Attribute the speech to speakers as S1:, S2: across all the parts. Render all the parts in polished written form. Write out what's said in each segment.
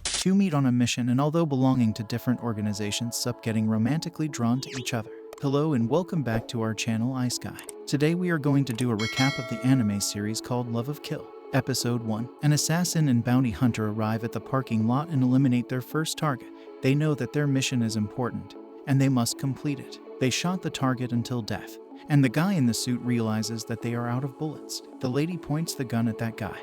S1: Two meet on a mission, and although belonging to different organizations, up getting romantically drawn to each other. Hello and welcome back to our channel iSky. Today we are going to do a recap of the anime series called Love of Kill. Episode 1. An assassin and bounty hunter arrive at the parking lot and eliminate their first target. They know that their mission is important, and they must complete it. They shot the target until death, and the guy in the suit realizes that they are out of bullets. The lady points the gun at that guy,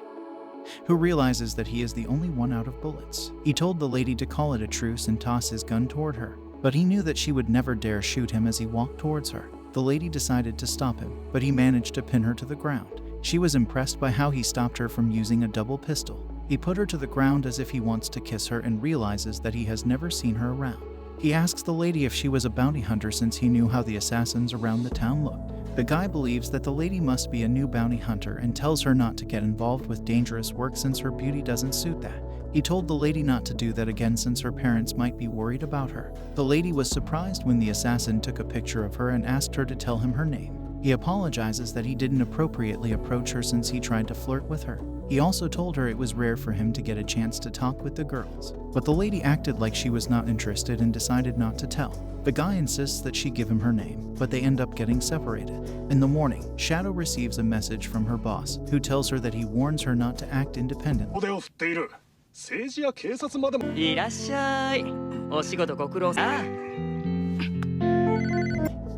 S1: who realizes that he is the only one out of bullets. He told the lady to call it a truce and toss his gun toward her, but he knew that she would never dare shoot him as he walked towards her. The lady decided to stop him, but he managed to pin her to the ground. She was impressed by how he stopped her from using a double pistol. He put her to the ground as if he wants to kiss her and realizes that he has never seen her around. He asks the lady if she was a bounty hunter since he knew how the assassins around the town looked. The guy believes that the lady must be a new bounty hunter and tells her not to get involved with dangerous work since her beauty doesn't suit that. He told the lady not to do that again since her parents might be worried about her. The lady was surprised when the assassin took a picture of her and asked her to tell him her name. He apologizes that he didn't appropriately approach her since he tried to flirt with her. He also told her it was rare for him to get a chance to talk with the girls, but the lady acted like she was not interested and decided not to tell. The guy insists that she give him her name, but they end up getting separated. In the morning, Shadow receives a message from her boss, who tells her that he warns her not to act independently.
S2: 政治や警察までもいらっしゃい。お仕事ご苦労さん。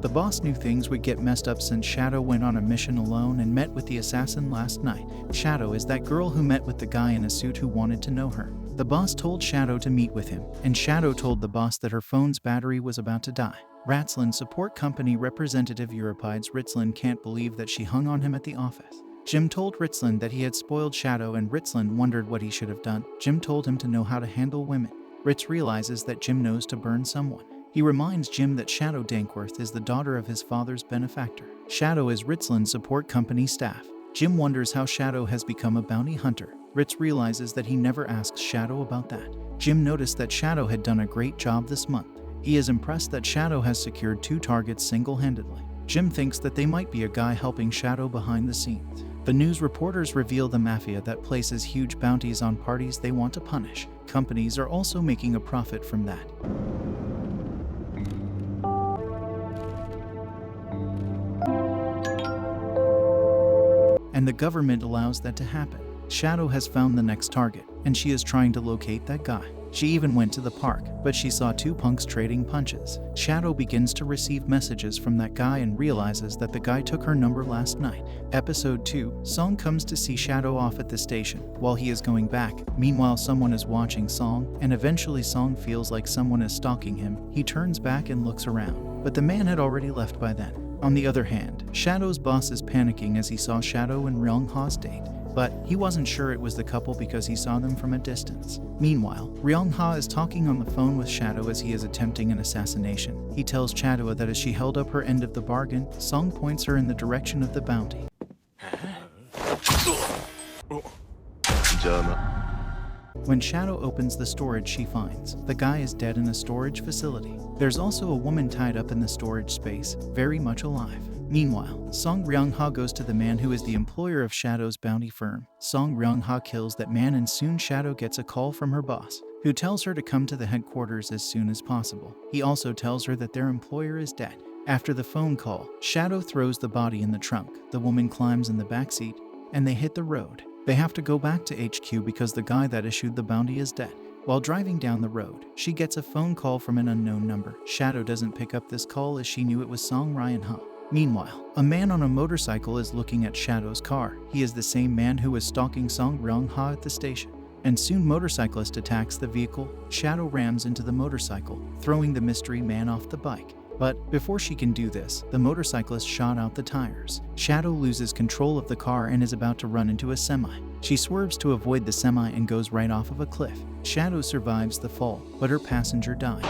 S1: The boss knew things would get messed up since Shadow went on a mission alone and met with the assassin last night. Shadow is that girl who met with the guy in a suit who wanted to know her. The boss told Shadow to meet with him, and Shadow told the boss that her phone's battery was about to die. Ratzlin support company representative Euripides Ritzlin can't believe that she hung on him at the office. Jim told Ritzlin that he had spoiled Shadow and Ritzlin wondered what he should have done. Jim told him to know how to handle women. Ritz realizes that Jim knows to burn someone. He reminds Jim that Shadow Dankworth is the daughter of his father's benefactor. Shadow is Ritzlin's support company staff. Jim wonders how Shadow has become a bounty hunter. Ritz realizes that he never asks Shadow about that. Jim noticed that Shadow had done a great job this month. He is impressed that Shadow has secured 2 targets single-handedly. Jim thinks that they might be a guy helping Shadow behind the scenes. The news reporters reveal the mafia that places huge bounties on parties they want to punish. Companies are also making a profit from that. And the government allows that to happen. Shadow has found the next target, and she is trying to locate that guy. She even went to the park, but she saw 2 punks trading punches. Shadow begins to receive messages from that guy and realizes that the guy took her number last night. Episode 2, Song comes to see Shadow off at the station. While he is going back, meanwhile someone is watching Song, and eventually Song feels like someone is stalking him. He turns back and looks around, but the man had already left by then. On the other hand, Shadow's boss is panicking as he saw Shadow and Ryung-ha's date, but he wasn't sure it was the couple because he saw them from a distance. Meanwhile, Ryung-ha is talking on the phone with Shadow as he is attempting an assassination. He tells Shadow that as she held up her end of the bargain, Song points her in the direction of the bounty. When Shadow opens the storage, she finds the guy is dead in a storage facility. There's also a woman tied up in the storage space, very much alive. Meanwhile, Song Ryung-ha goes to the man who is the employer of Shadow's bounty firm. Song Ryung-ha kills that man and soon Shadow gets a call from her boss, who tells her to come to the headquarters as soon as possible. He also tells her that their employer is dead. After the phone call, Shadow throws the body in the trunk. The woman climbs in the backseat, and they hit the road. They have to go back to HQ because the guy that issued the bounty is dead. While driving down the road, she gets a phone call from an unknown number. Shadow doesn't pick up this call as she knew it was Song Ryan-ha. Meanwhile, a man on a motorcycle is looking at Shadow's car. He is the same man who was stalking Song Ryung-ha at the station. And soon motorcyclist attacks the vehicle. Shadow rams into the motorcycle, throwing the mystery man off the bike. But before she can do this, the motorcyclist shot out the tires. Shadow loses control of the car and is about to run into a semi. She swerves to avoid the semi and goes right off of a cliff. Shadow survives the fall, but her passenger died.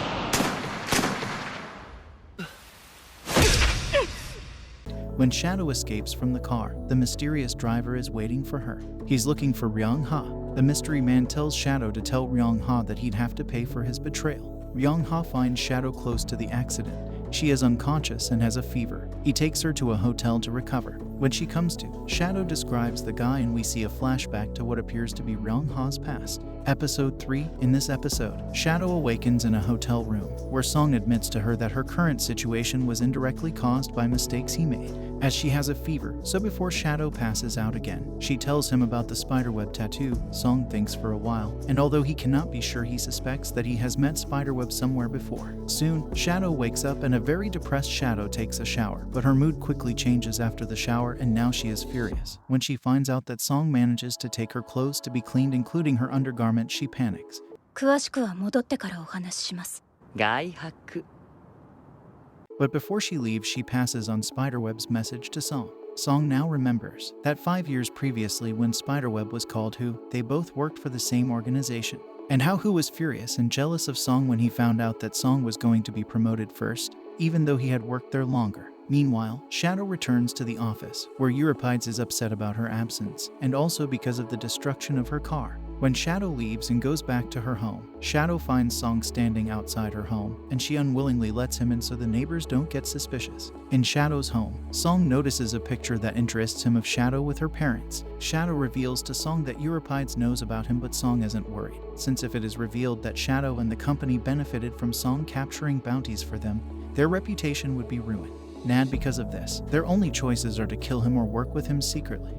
S1: When Shadow escapes from the car, the mysterious driver is waiting for her. He's looking for Ryung-ha. The mystery man tells Shadow to tell Ryung-ha that he'd have to pay for his betrayal. Ryung-ha finds Shadow close to the accident. She is unconscious and has a fever. He takes her to a hotel to recover. When she comes to, Shadow describes the guy and we see a flashback to what appears to be Ryung Ha's past. Episode 3. In this episode, Shadow awakens in a hotel room, where Song admits to her that her current situation was indirectly caused by mistakes he made, as she has a fever, so before Shadow passes out again, she tells him about the spiderweb tattoo. Song thinks for a while, and although he cannot be sure, he suspects that he has met spiderweb somewhere before. Soon, Shadow wakes up and a very depressed Shadow takes a shower, but her mood quickly changes after the shower and now she is furious. When she finds out that Song manages to take her clothes to be cleaned, including her undergarment, she panics.
S3: 詳しくは戻ってからお話しします。
S2: 外泊
S1: But before she leaves, she passes on Spiderweb's message to Song. Song now remembers that 5 years previously, when Spiderweb was called Hu, they both worked for the same organization. And how Hu was furious and jealous of Song when he found out that Song was going to be promoted first, even though he had worked there longer. Meanwhile, Shadow returns to the office, where Euripides is upset about her absence, and also because of the destruction of her car. When Shadow leaves and goes back to her home, Shadow finds Song standing outside her home, and she unwillingly lets him in so the neighbors don't get suspicious. In Shadow's home, Song notices a picture that interests him of Shadow with her parents. Shadow reveals to Song that Euripides knows about him, but Song isn't worried, since if it is revealed that Shadow and the company benefited from Song capturing bounties for them, their reputation would be ruined. And because of this, their only choices are to kill him or work with him secretly.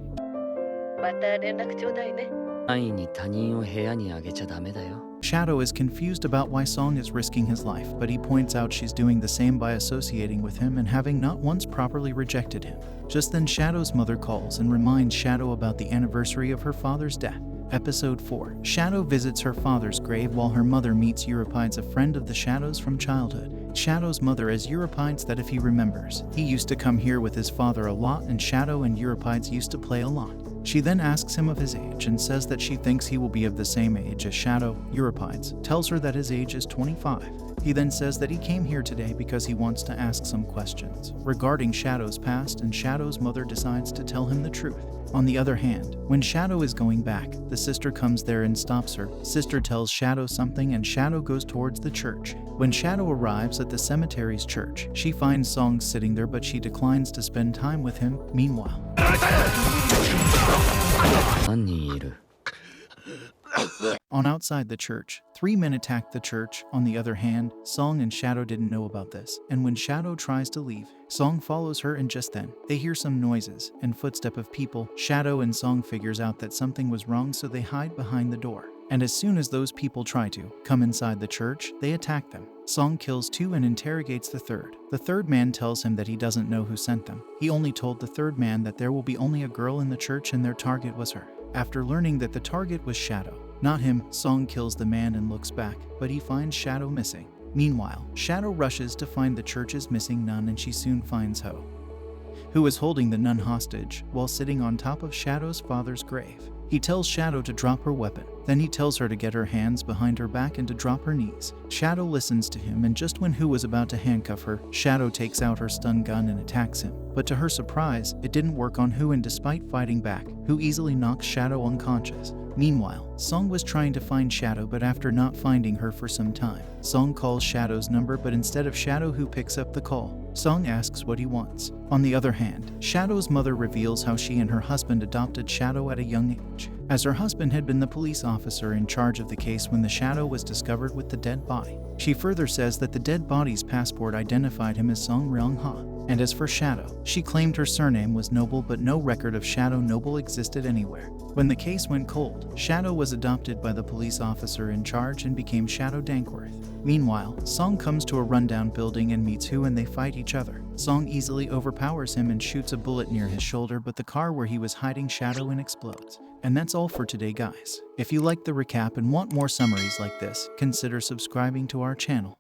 S3: また連絡ちょうだいね。
S2: 安易に他人を部屋にあげちゃダメだよ
S1: Shadow is confused about why Song is risking his life, but he points out she's doing the same by associating with him and having not once properly rejected him. Just then, Shadow's mother calls and reminds Shadow about the anniversary of her father's death. Episode 4. Shadow visits her father's grave while her mother meets Euripides, a friend of the Shadow's from childhood. Shadow's mother asks Euripides that if he remembers, he used to come here with his father a lot, and Shadow and Euripides used to play a lot. She then asks him of his age and says that she thinks he will be of the same age as Shadow. Euripides tells her that his age is 25. He then says that he came here today because he wants to ask some questions regarding Shadow's past, and Shadow's mother decides to tell him the truth. On the other hand, when Shadow is going back, the sister comes there and stops her. Sister tells Shadow something and Shadow goes towards the church. When Shadow arrives at the cemetery's church, she finds Song sitting there, but she declines to spend time with him. Meanwhile,
S2: 何人いる
S1: on outside the church, 3 men attack the church. On the other hand, Song and Shadow didn't know about this, and when Shadow tries to leave, Song follows her, and just then, they hear some noises and footstep of people. Shadow and Song figures out that something was wrong, so they hide behind the door. And as soon as those people try to come inside the church, they attack them. Song kills 2 and interrogates the third. The third man tells him that he doesn't know who sent them. He only told the third man that there will be only a girl in the church and their target was her. After learning that the target was Shadow, not him, Song kills the man and looks back, but he finds Shadow missing. Meanwhile, Shadow rushes to find the church's missing nun, and she soon finds Ho, who is holding the nun hostage while sitting on top of Shadow's father's grave. He tells Shadow to drop her weapon. Then he tells her to get her hands behind her back and to drop her knees. Shadow listens to him, and just when Hu was about to handcuff her, Shadow takes out her stun gun and attacks him. But to her surprise, it didn't work on Hu, and despite fighting back, Hu easily knocks Shadow unconscious. Meanwhile, Song was trying to find Shadow, but after not finding her for some time, Song calls Shadow's number, but instead of Shadow, Hu picks up the call. Song asks what he wants. On the other hand, Shadow's mother reveals how she and her husband adopted Shadow at a young age, as her husband had been the police officer in charge of the case when the Shadow was discovered with the dead body. She further says that the dead body's passport identified him as Song Ryung-ha. And as for Shadow, she claimed her surname was Noble, but no record of Shadow Noble existed anywhere. When the case went cold, Shadow was adopted by the police officer in charge and became Shadow Dankworth. Meanwhile, Song comes to a rundown building and meets Hu, and they fight each other. Song easily overpowers him and shoots a bullet near his shoulder, but the car where he was hiding Shadow in explodes. And that's all for today, guys. If you liked the recap and want more summaries like this, consider subscribing to our channel.